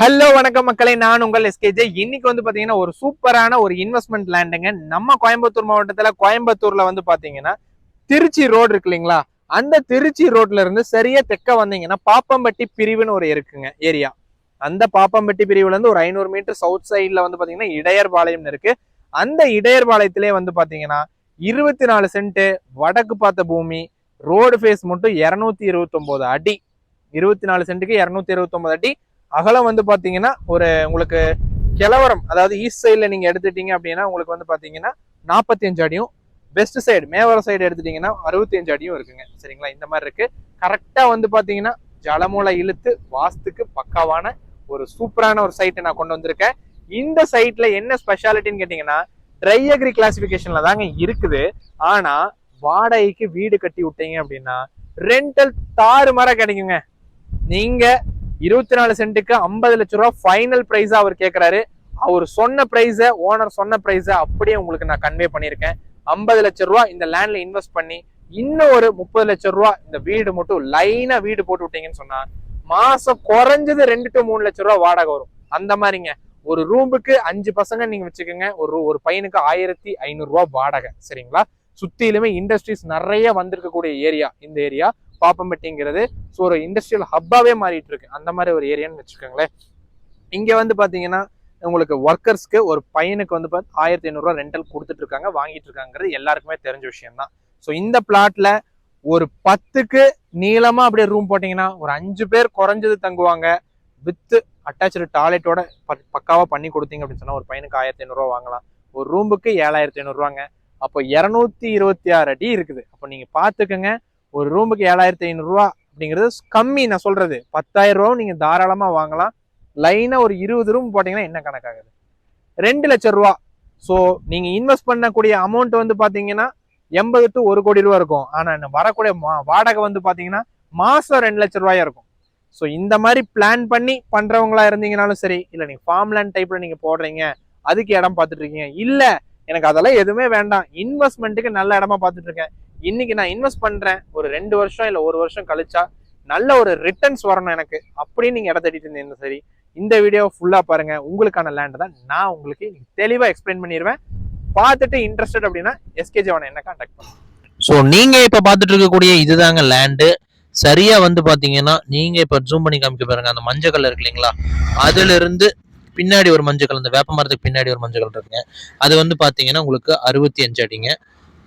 Hello வணக்கம் மக்களே, நான் உங்கள் எஸ்கேஜே. இன்னைக்கு வந்து பாத்தீங்கன்னா ஒரு சூப்பரான ஒரு இன்வெஸ்ட்மெண்ட் லேண்டுங்க. நம்ம கோயம்புத்தூர் மாவட்டத்துல கோயம்புத்தூர்ல வந்து பாத்தீங்கன்னா திருச்சி ரோடு இருக்கு இல்லைங்களா, அந்த திருச்சி ரோட்ல இருந்து சரியா தெற்க வந்தீங்கன்னா பாப்பம்பட்டி பிரிவுன்னு ஒரு இருக்குங்க ஏரியா. அந்த பாப்பம்பட்டி பிரிவுல இருந்து ஒரு 500 மீட்டர் சவுத் சைட்ல வந்து பாத்தீங்கன்னா இடையர்பாளையம் இருக்கு. அந்த இடையர்பாளையத்திலே வந்து பாத்தீங்கன்னா 24 சென்ட் வடக்கு பார்த்த பூமி, ரோடு ஃபேஸ் மட்டும் 229 அடி. 24 சென்ட்டுக்கு 229 அடி அகலம் வந்து பாத்தீங்கன்னா ஒரு உங்களுக்கு கிளவரம், அதாவது ஈஸ்ட் சைட்ல நீங்க எடுத்துட்டீங்க அப்படின்னா உங்களுக்கு வந்து பாத்தீங்கன்னா 45 அடியும், வெஸ்ட் சைடு மேவர சைடு எடுத்துட்டீங்கன்னா 65 அடியும் இருக்குங்க. சரிங்களா, இந்த மாதிரி இருக்கு. கரெக்டா வந்து பாத்தீங்கன்னா ஜலமூலை இழுத்து வாஸ்துக்கு பக்காவான ஒரு சூப்பரான ஒரு சைட்டை நான் கொண்டு வந்திருக்கேன். இந்த சைட்ல என்ன ஸ்பெஷாலிட்டின்னு கேட்டீங்கன்னா ட்ரை அக்ரி கிளாசிபிகேஷன்ல தாங்க இருக்குது. ஆனா வாடகைக்கு வீடு கட்டி விட்டீங்க அப்படின்னா ரெண்டல் தாறுமாறா கிடைக்குங்க. நீங்க 24 சென்ட்டுக்கு 50 லட்ச ரூபா ஃபைனல் பிரைஸா அவர் கேட்கிறாரு. அவர் சொன்ன பிரைஸ, ஓனர் சொன்ன பிரைஸ அப்படியே உங்களுக்கு நான் கன்வே பண்ணிருக்கேன். 50 லட்ச ரூபா இந்த லேண்ட்ல இன்வெஸ்ட் பண்ணி இன்னும் ஒரு 30 லட்சம் ரூபா இந்த வீடு மட்டும் லைனா வீடு போட்டு விட்டீங்கன்னு சொன்னா மாசம் குறைஞ்சது 2 to 3 லட்சம் ரூபா வாடகை வரும். அந்த மாதிரிங்க. ஒரு ரூமுக்கு 5 பசங்க நீங்க வச்சுக்கோங்க, ஒரு பையனுக்கு 1500 ரூபா வாடகை. சரிங்களா, சுத்திலுமே இண்டஸ்ட்ரீஸ் நிறைய வந்திருக்கக்கூடிய ஏரியா இந்த ஏரியா பாப்பம்பட்டிங்கிறது. ஸோ ஒரு இண்டஸ்ட்ரியல் ஹப்பாவே மாறிட்டு இருக்கு. அந்த மாதிரி ஒரு ஏரியான்னு வச்சுக்கோங்களேன். இங்க வந்து பாத்தீங்கன்னா உங்களுக்கு ஒர்க்கர்ஸ்க்கு ஒரு பையனுக்கு வந்து 1500 ரூபா ரெண்டல் கொடுத்துட்டு இருக்காங்க, வாங்கிட்டு இருக்காங்கிறது எல்லாருக்குமே தெரிஞ்ச விஷயம் தான். ஸோ இந்த பிளாட்ல ஒரு 10க்கு நீளமா அப்படியே ரூம் போட்டீங்கன்னா ஒரு 5 பேர் குறைஞ்சது தங்குவாங்க. வித் அட்டாச்சு டாய்லெட்டோட பக்காவா பண்ணி கொடுத்தீங்க அப்படின்னு சொன்னா ஒரு பையனுக்கு 1500 ரூபா வாங்கலாம். ஒரு ரூமுக்கு 7500 ரூபாங்க. அப்போ 226 அடி இருக்குது. அப்போ நீங்க பாத்துக்கோங்க, ஒரு ரூமுக்கு 7500 ரூபா அப்படிங்கிறது கம்மி. நான் சொல்றது 10,000 ரூபாவும் நீங்க தாராளமா வாங்கலாம். லைனா ஒரு 20 ரூம் போட்டீங்கன்னா என்ன கணக்காகுது? 2 லட்சம் ரூபா. ஸோ நீங்க இன்வெஸ்ட் பண்ணக்கூடிய அமௌண்ட் வந்து பாத்தீங்கன்னா 80 to 1 கோடி ரூபா இருக்கும். ஆனா வரக்கூடிய வாடகை வந்து பாத்தீங்கன்னா மாசம் 2 லட்சம் ரூபாயா இருக்கும். ஸோ இந்த மாதிரி பிளான் பண்ணி பண்றவங்களா இருந்தீங்கனாலும் சரி, இல்ல நீங்க ஃபார்ம் லேண்ட் டைப்ல நீங்க போடுறீங்க, அதுக்கு இடம் பார்த்துட்டு இருக்கீங்க, இல்ல எனக்கு அதெல்லாம் எதுவுமே வேண்டாம், இன்வெஸ்ட்மெண்ட்டுக்கு நல்ல இடமா பார்த்துட்டு இருக்கேன், இன்னைக்கு நான் இன்வெஸ்ட் பண்றேன், ஒரு 2 வருஷம் இல்ல 1 வருஷம் கழிச்சா நல்ல ஒரு ரிட்டர்ன்ஸ் வரணும் எனக்கு அப்படின்னு நீங்க இடம் தேடிட்டு இருந்தீங்க சரி, இந்த வீடியோ ஃபுல்லா பாருங்க. உங்களுக்கான லேண்ட் தான் நான் உங்களுக்கு தெளிவா எக்ஸ்பிளைன் பண்ணிடுவேன். பார்த்துட்டு இன்ட்ரெஸ்டட் அப்படின்னா எஸ்கேஜே என்ன கான்டாக்ட் பண்ணுங்க. ஸோ நீங்க இப்ப பார்த்துட்டு இருக்கக்கூடிய இதுதாங்க லேண்டு. சரியா வந்து பாத்தீங்கன்னா நீங்க இப்ப ஜூம் பண்ணி காமிக்க பாருங்க, அந்த மஞ்சள் கலர் இருக்கு இல்லைங்களா, அதுல இருந்து பின்னாடி ஒரு மஞ்சள் கலர், இந்த வேப்ப மரத்துக்கு பின்னாடி ஒரு மஞ்சள் கலர் இருக்குங்க. அது வந்து பாத்தீங்கன்னா உங்களுக்கு 65 அடிங்க.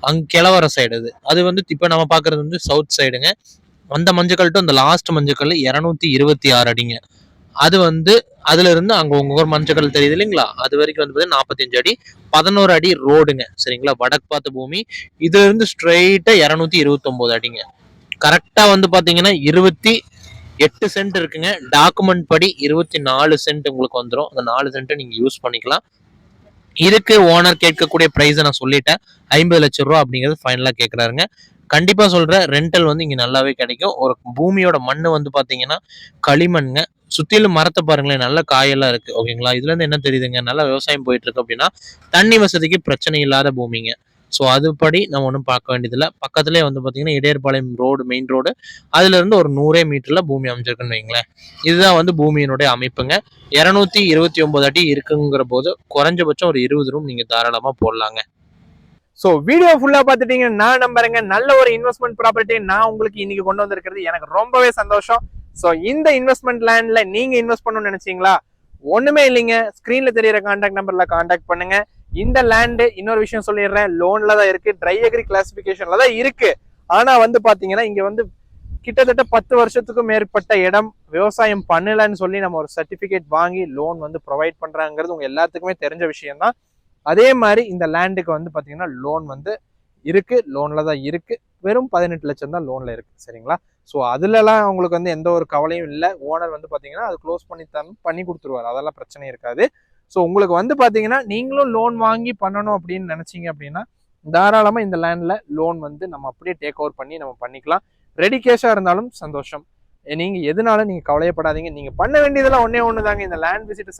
அங்க கிழவர சைடு அது வந்து இப்ப நம்ம பாக்குறது வந்து சவுத் சைடுங்க. அந்த மஞ்சள் டு அந்த லாஸ்ட் மஞ்சள் 226 அடிங்க. அது வந்து அதுல இருந்து அங்க உங்க மஞ்சள் தெரியுது இல்லைங்களா, அது வரைக்கும் வந்து 45 அடி, 11 அடி ரோடுங்க. சரிங்களா, வடக்கு பார்த்த பூமி. இதுல இருந்து ஸ்ட்ரெயிட்டா 229 அடிங்க. கரெக்டா வந்து பாத்தீங்கன்னா 28 சென்ட் இருக்குங்க. டாக்குமெண்ட் படி 24 சென்ட் உங்களுக்கு வந்துடும். அந்த 4 சென்ட் நீங்க யூஸ் பண்ணிக்கலாம். இதுக்கு ஓனர் கேட்கக்கூடிய பிரைஸ் நான் சொல்லிட்டேன், 50 லட்சம் ரூபா அப்படிங்கிறது ஃபைனலா கேட்கிறாருங்க. கண்டிப்பா சொல்றேன், ரெண்டல் வந்து இங்க நல்லாவே கிடைக்கும். ஒரு பூமியோட மண்ணு வந்து பாத்தீங்கன்னா களிமண்ங்க. சுத்திலும் மரத்தை பாருங்களேன், நல்ல காயெல்லாம் இருக்கு. ஓகேங்களா, இதுல இருந்து என்ன தெரியுதுங்க, நல்லா விவசாயம் போயிட்டு இருக்கு அப்படின்னா தண்ணி வசதிக்கு பிரச்சனை இல்லாத பூமிங்க. ஸோ அதுபடி நம்ம ஒன்றும் பார்க்க வேண்டியதில்லை. பக்கத்துலேயே வந்து பார்த்தீங்கன்னா இடையர்பாளையம் ரோடு, மெயின் ரோடு, அதுல இருந்து ஒரு 100 மீட்டர்ல பூமி அமைஞ்சிருக்குன்னு வைங்களேன். இதுதான் வந்து பூமியினுடைய அமைப்புங்க. 229 அடி இருக்குங்கிற போது குறைஞ்சபட்சம் ஒரு 20 ரூம் நீங்க தாராளமா போடலாங்க. ஸோ வீடியோ ஃபுல்லா பார்த்துட்டீங்க நான் நம்புறேங்க. நல்ல ஒரு இன்வெஸ்ட்மெண்ட் ப்ராப்பர்ட்டி நான் உங்களுக்கு இன்னைக்கு கொண்டு வந்திருக்கிறது எனக்கு ரொம்பவே சந்தோஷம். ஸோ இந்த இன்வெஸ்ட்மெண்ட் லேண்ட்ல நீங்க இன்வெஸ்ட் பண்ணணும்னு நினைச்சீங்களா, ஒண்ணுமே இல்லைங்க, ஸ்கிரீன்ல தெரியற கான்டாக்ட் நம்பர்ல கான்டாக்ட் பண்ணுங்க. இந்த லேண்டு இன்னொரு விஷயம் சொல்லிடுறேன், லோன்ல தான் இருக்கு, ட்ரை அக்ரி கிளாசிபிகேஷன்ல தான் இருக்கு. ஆனா வந்து பாத்தீங்கன்னா இங்க வந்து கிட்டத்தட்ட 10 வருஷத்துக்கும் மேற்பட்ட இடம் விவசாயம் பண்ணலன்னு சொல்லி நம்ம ஒரு சர்டிபிகேட் வாங்கி லோன் வந்து ப்ரொவைட் பண்றாங்கிறது உங்க எல்லாத்துக்குமே தெரிஞ்ச விஷயம் தான். அதே மாதிரி இந்த லேண்டுக்கு வந்து பாத்தீங்கன்னா லோன் வந்து இருக்கு, லோன்ல தான் இருக்கு. வெறும் 18 லட்சம் தான் லோன்ல இருக்கு. சரிங்களா, ஸோ அதுலலாம் உங்களுக்கு வந்து எந்த ஒரு கவலையும் இல்லை. ஓனர் வந்து பாத்தீங்கன்னா அது க்ளோஸ் பண்ணி கொடுத்துருவாரு, அதெல்லாம் பிரச்சனை இருக்காது. ஸோ உங்களுக்கு வந்து பாத்தீங்கன்னா நீங்களும் லோன் வாங்கி பண்ணணும் அப்படின்னு நினைச்சீங்க அப்படின்னா தாராளமா இந்த லேண்ட்ல லோன் வந்து நம்ம அப்படியே டேக் ஓவர் பண்ணி நம்ம பண்ணிக்கலாம். ரெடி கேஷா இருந்தாலும் சந்தோஷம். நீங்க எதுனாலும் நீங்க கவலையப்படாதீங்க. நீங்க பண்ண வேண்டியதெல்லாம் ஒண்ணு தாங்க, இந்த லேண்ட் விசிட்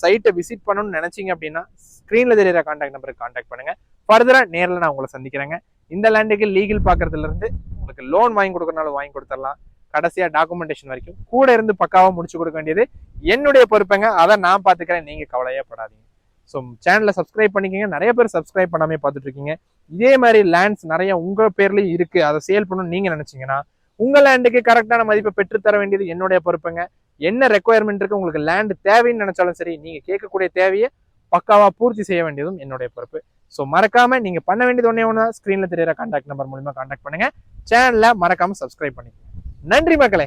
சைட்டை விசிட் பண்ணணும்னு நினைச்சீங்க அப்படின்னா ஸ்கிரீன்ல தெரியற கான்டாக்ட் நம்பருக்கு கான்டாக்ட் பண்ணுங்க. ஃபர்தரா நேரில் நான் உங்களை சந்திக்கிறேங்க. இந்த லேண்டுக்கு லீகல் பாக்குறதுல இருந்து உங்களுக்கு லோன் வாங்கி கொடுக்கறனாலும் வாங்கி கொடுத்துடலாம், கடைசியா டாக்குமெண்டேஷன் வரைக்கும் கூட இருந்து பக்காவா முடிச்சு கொடுக்க வேண்டியது என்னுடைய பொறுப்புங்க. அதை நான் பாத்துக்கிறேன், நீங்க கவலையே படாதீங்க. ஸோ சேனலை சப்ஸ்கிரைப் பண்ணிக்கங்க. நிறைய பேர் சப்ஸ்கிரைப் பண்ணாமே பார்த்துட்டு இருக்கீங்க. இதே மாதிரி லேண்ட்ஸ் நிறைய உங்க பேர்லயும் இருக்கு, அதை சேல் பண்ணணும்னு நீங்க நினைச்சீங்கன்னா உங்க லேண்டுக்கு கரெக்டான மதிப்பை பெற்றுத்தர வேண்டியது என்னுடைய பொறுப்புங்க. என்ன ரெக்குவயர்மெண்ட் இருக்கு, உங்களுக்கு லேண்ட் தேவைன்னு நினைச்சாலும் சரி, நீங்க கேட்கக்கூடிய தேவையை பக்காவா பூர்த்தி செய்ய வேண்டியதும் என்னுடைய பொறுப்பு. ஸோ மறக்காம நீங்க பண்ண வேண்டியது ஒண்ணே ஸ்கிரீன்ல தெரியற கான்டாக்ட் நம்பர் மூலமா கான்டாக்ட் பண்ணுங்க. சேனலை மறக்காம சப்ஸ்கிரைப் பண்ணிக்கோங்க. நன்றி மக்களே.